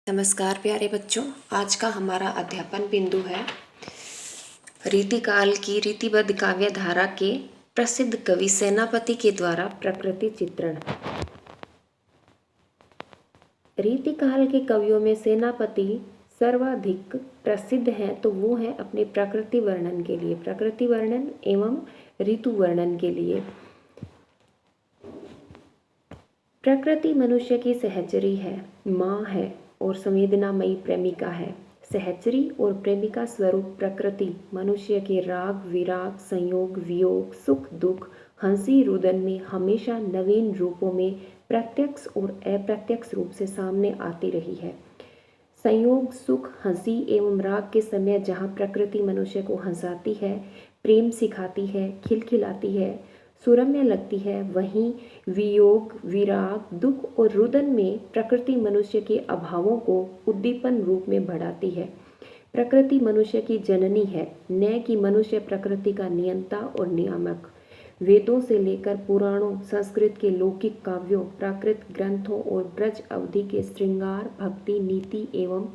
नमस्कार प्यारे बच्चों, आज का हमारा अध्यापन बिंदु है रीतिकाल की रीतिबद्ध काव्य धारा के प्रसिद्ध कवि सेनापति के द्वारा प्रकृति चित्रण। रीतिकाल के कवियों में सेनापति सर्वाधिक प्रसिद्ध हैं, तो वो है अपने प्रकृति वर्णन के लिए, प्रकृति वर्णन एवं ऋतु वर्णन के लिए। प्रकृति मनुष्य की सहचरी है, माँ है और संवेदनामयी प्रेमिका है। सहचरी और प्रेमिका स्वरूप प्रकृति मनुष्य के राग विराग, संयोग वियोग, सुख दुख, हंसी रुदन में हमेशा नवीन रूपों में प्रत्यक्ष और अप्रत्यक्ष रूप से सामने आती रही है। संयोग, सुख, हंसी एवं राग के समय जहाँ प्रकृति मनुष्य को हंसाती है, प्रेम सिखाती है, खिलखिलाती है, सुरम्य लगती है, वहीं वियोग, विराग, दुख और रुदन में प्रकृति मनुष्य के अभावों को उद्दीपन रूप में बढ़ाती है। प्रकृति मनुष्य की जननी है, न कि मनुष्य प्रकृति का नियंता और नियामक। वेदों से लेकर पुराणों, संस्कृत के लौकिक काव्यों, प्राकृत ग्रंथों और ब्रज अवधि के श्रृंगार, भक्ति, नीति एवं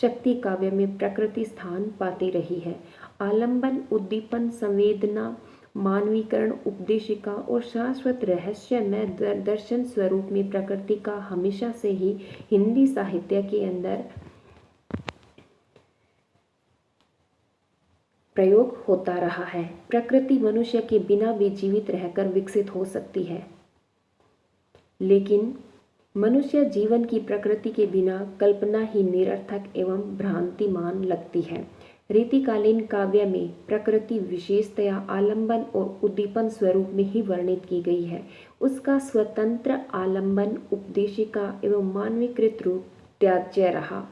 शक्ति काव्य में प्रकृति स्थान पाती रही है। आलंबन, उद्दीपन, संवेदना, मानवीकरण, उपदेशिका और शाश्वत रहस्य में दर्शन स्वरूप में प्रकृति का हमेशा से ही हिंदी साहित्य के अंदर प्रयोग होता रहा है। प्रकृति मनुष्य के बिना भी जीवित रहकर विकसित हो सकती है, लेकिन मनुष्य जीवन की प्रकृति के बिना कल्पना ही निरर्थक एवं भ्रांतिमान लगती है। रीतिकालीन काव्य में प्रकृति विशेषतया आलंबन और उद्दीपन स्वरूप में ही वर्णित की गई है। उसका स्वतंत्र आलंबन, उपदेशिका एवं मानवीकृत रूप त्याज्य रहा।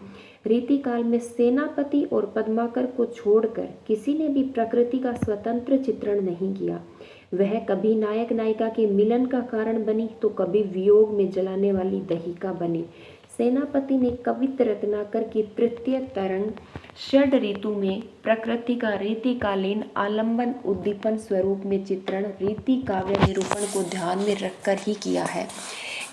रीतिकाल में सेनापति और पद्माकर को छोड़कर किसी ने भी प्रकृति का स्वतंत्र चित्रण नहीं किया। वह कभी नायक नायिका के मिलन का कारण बनी, तो कभी वियोग में जलाने वाली दहिका बनी। सेनापति ने कवित्त रत्नाकर की तृतीय तरंग षड ऋतु में प्रकृति का रीतिकालीन आलंबन उद्दीपन स्वरूप में चित्रण रीति काव्य निरूपण को ध्यान में रखकर ही किया है।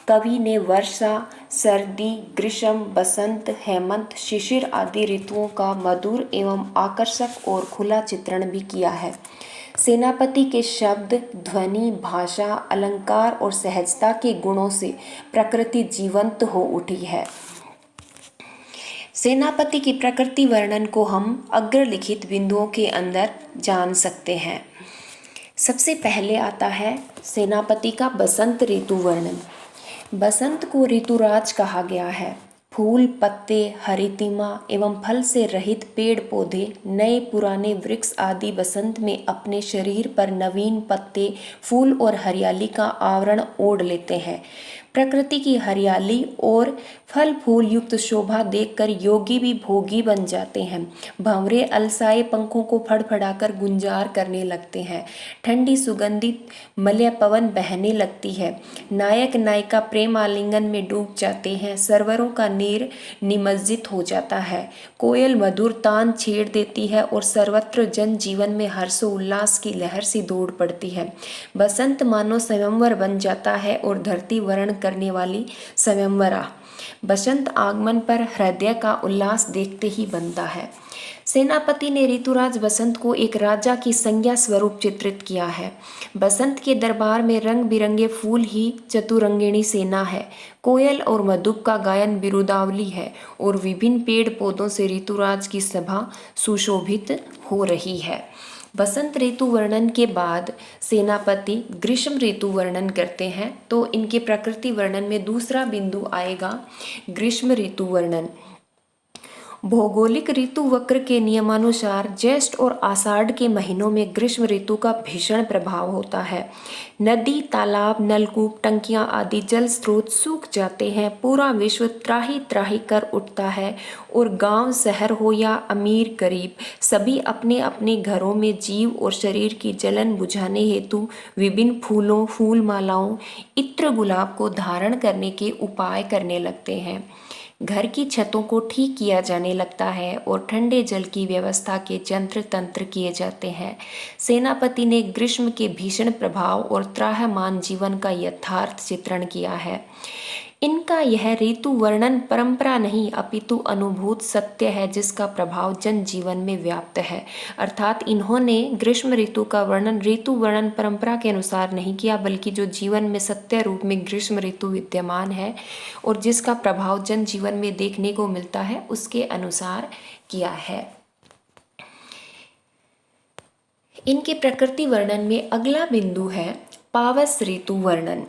कवि ने वर्षा, सर्दी, ग्रीष्म, बसंत, हेमंत, शिशिर आदि ऋतुओं का मधुर एवं आकर्षक और खुला चित्रण भी किया है। सेनापति के शब्द, ध्वनि, भाषा, अलंकार और सहजता के गुणों से प्रकृति जीवंत हो उठी है। सेनापति की प्रकृति वर्णन को हम अग्रलिखित बिंदुओं के अंदर जान सकते हैं। सबसे पहले आता है सेनापति का बसंत ऋतु वर्णन। बसंत को ऋतुराज कहा गया है। फूल, पत्ते, हरितिमा एवं फल से रहित पेड़ पौधे, नए पुराने वृक्ष आदि बसंत में अपने शरीर पर नवीन पत्ते, फूल और हरियाली का आवरण ओढ़ लेते हैं। प्रकृति की हरियाली और फल फूल युक्त शोभा देखकर योगी भी भोगी बन जाते हैं। भंवरे अलसाए पंखों को फड़फड़ाकर गुंजार करने लगते हैं। ठंडी सुगंधित मलय पवन बहने लगती है। नायक नायिका प्रेम आलिंगन में डूब जाते हैं। सरवरों का नीर निमज्जित हो जाता है। कोयल मधुर तान छेड़ देती है और सर्वत्र जन जीवन में हर्षोल्लास की लहर सी दौड़ पड़ती है। बसंत मानो स्वयंवर बन जाता है और धरती वर्ण करने वाली स्वयंवरा बसंत आगमन पर हृदय का उल्लास देखते ही बनता है। सेनापति ने ऋतुराज बसंत को एक राजा की संज्ञा स्वरूप चित्रित किया है। बसंत के दरबार में रंग बिरंगे फूल ही चतुरंगिणी सेना है। कोयल और मधुप का गायन बिरुदावली है और विभिन्न पेड़ पौधों से ऋतुराज की सभा सुशोभित हो रही है। बसंत ऋतु वर्णन के बाद सेनापति ग्रीष्म ऋतु वर्णन करते हैं, तो इनके प्रकृति वर्णन में दूसरा बिंदु आएगा ग्रीष्म ऋतु वर्णन। भौगोलिक ऋतु वक्र के नियमानुसार ज्येष्ठ और आषाढ़ के महीनों में ग्रीष्म ऋतु का भीषण प्रभाव होता है। नदी, तालाब, नलकूप, टंकियां आदि जल स्रोत सूख जाते हैं। पूरा विश्व त्राही त्राही कर उठता है और गांव, शहर हो या अमीर गरीब, सभी अपने अपने घरों में जीव और शरीर की जलन बुझाने हेतु विभिन्न फूलों, फूल मालाओं, इत्र, गुलाब को धारण करने के उपाय करने लगते हैं। घर की छतों को ठीक किया जाने लगता है और ठंडे जल की व्यवस्था के यंत्र तंत्र किए जाते हैं। सेनापति ने ग्रीष्म के भीषण प्रभाव और त्राहमान जीवन का यथार्थ चित्रण किया है। इनका यह ऋतु वर्णन परंपरा नहीं अपितु अनुभूत सत्य है जिसका प्रभाव जन जीवन में व्याप्त है। अर्थात इन्होंने ग्रीष्म ऋतु का वर्णन ऋतु वर्णन परंपरा के अनुसार नहीं किया, बल्कि जो जीवन में सत्य रूप में ग्रीष्म ऋतु विद्यमान है और जिसका प्रभाव जन जीवन में देखने को मिलता है उसके अनुसार किया है। इनके प्रकृति वर्णन में अगला बिंदु है पावस ऋतु वर्णन।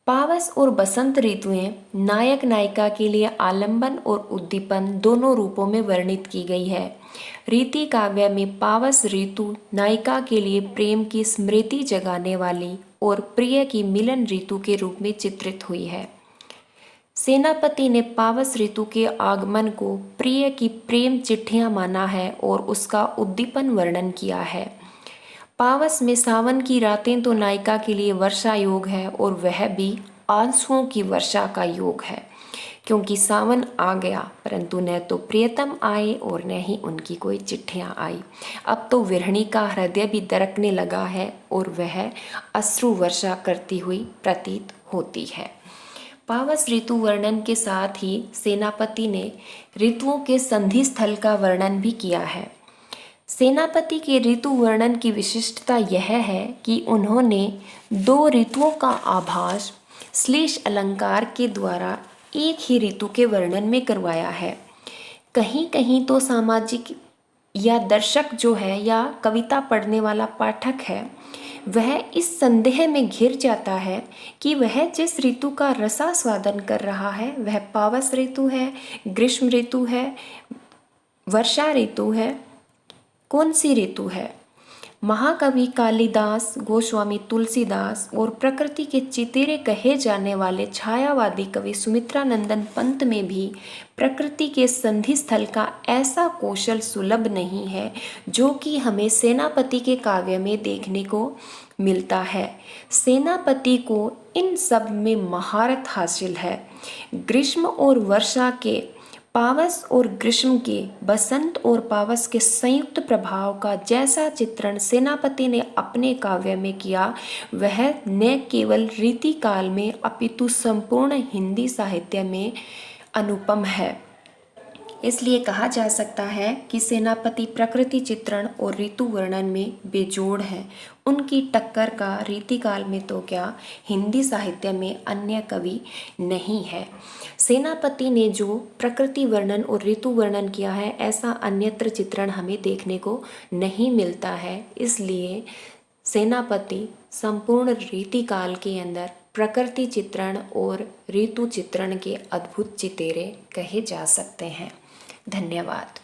पावस और बसंत ऋतुएं नायक नायिका के लिए आलंबन और उद्दीपन दोनों रूपों में वर्णित की गई है। रीति काव्य में पावस ऋतु नायिका के लिए प्रेम की स्मृति जगाने वाली और प्रिय की मिलन ऋतु के रूप में चित्रित हुई है। सेनापति ने पावस ऋतु के आगमन को प्रिय की प्रेम चिट्ठियां माना है और उसका उद्दीपन वर्णन किया है। पावस में सावन की रातें तो नायिका के लिए वर्षा योग है और वह भी आंसुओं की वर्षा का योग है, क्योंकि सावन आ गया परंतु न तो प्रियतम आए और न ही उनकी कोई चिट्ठियां आई। अब तो विरहिणी का हृदय भी दरकने लगा है और वह अश्रु वर्षा करती हुई प्रतीत होती है। पावस ऋतु वर्णन के साथ ही सेनापति ने ऋतुओं के संधि स्थल का वर्णन भी किया है। सेनापति के ऋतु वर्णन की विशिष्टता यह है कि उन्होंने दो ऋतुओं का आभास श्लेष अलंकार के द्वारा एक ही ऋतु के वर्णन में करवाया है। कहीं कहीं तो सामाजिक या दर्शक जो है या कविता पढ़ने वाला पाठक है वह इस संदेह में घिर जाता है कि वह जिस ऋतु का रसास्वादन कर रहा है वह पावस ऋतु है, ग्रीष्म ऋतु है, वर्षा ऋतु है, कौन सी ऋतु है। महाकवि कालिदास, गोस्वामी तुलसीदास और प्रकृति के चितेरे कहे जाने वाले छायावादी कवि सुमित्रानंदन पंत में भी प्रकृति के संधि स्थल का ऐसा कौशल सुलभ नहीं है जो कि हमें सेनापति के काव्य में देखने को मिलता है। सेनापति को इन सब में महारत हासिल है। ग्रीष्म और वर्षा के, पावस और ग्रीष्म के, बसंत और पावस के संयुक्त प्रभाव का जैसा चित्रण सेनापति ने अपने काव्य में किया वह न केवल रीति काल में अपितु संपूर्ण हिंदी साहित्य में अनुपम है। इसलिए कहा जा सकता है कि सेनापति प्रकृति चित्रण और ऋतु वर्णन में बेजोड़ हैं। उनकी टक्कर का रीतिकाल में तो क्या हिंदी साहित्य में अन्य कवि नहीं है। सेनापति ने जो प्रकृति वर्णन और ऋतु वर्णन किया है ऐसा अन्यत्र चित्रण हमें देखने को नहीं मिलता है। इसलिए सेनापति संपूर्ण रीतिकाल के अंदर प्रकृति चित्रण और ऋतु चित्रण के अद्भुत चितेरे कहे जा सकते हैं। धन्यवाद।